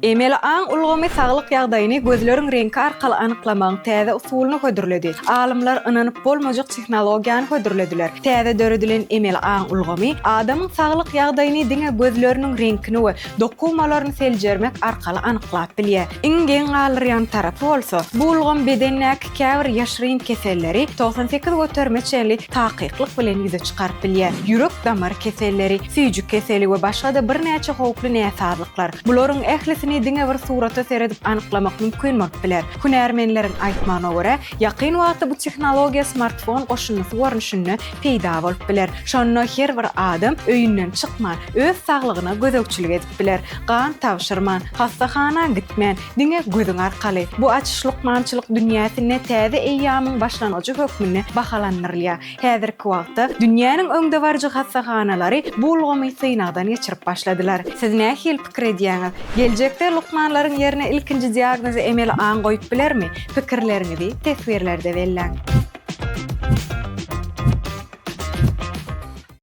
Emel aň ulgamy saglyk ýagdaýyny gözleriň rengi arkaly anyklamagyň täze usulyny hödürledi. Alimler ynanyp bolmajak tehnologiýany hödürlediler. Täze döredilen emel aň ulgamy adamyň saglyk ýagdaýyny diňe gözleriniň rengini we dokumalaryny seljermek arkaly anyklap bilýär. Iňgeň galyrýan tarapy bolsa, bu ulgam bedennäki käbir ýaşyryn keselleri 98 götermeçeli taýyklyk bilen ýüze çykaryp bilýär. Ýürek damar keselleri, süýjük keseli we başga bir näçe howply näsarlyklar. Bularyň ählisini diňe bir surata seredip anyklamak mümkin bolýar. Hünärmenleriň aýtmagyna görä, ýakyn wagtda bu tehnologiýa smartfon goşulmasy görnüşinde peýda bolup biler. Şonda her bir adam öýünden çykman, öz saglygyna gözegçilik edip biler. Gan tapşyrman, hastahana gitmän, diňe gözüň arkaly. Bu açyşlykmançylyk dünýäsine täze eýýamyň başlanjy hökmüne bahalanyrylýar. Häzirki wagtda dünýäniň öňde barjy hastahanalary bu ulgamy synagdan geçirip başladylar. Siz nähil pikir edýäňiz? Geljekde lukmanlaryň ýerine ilkinji diagnozy emel aň goýup bilermi? Pikirleriňizi tesvirlerde belläň.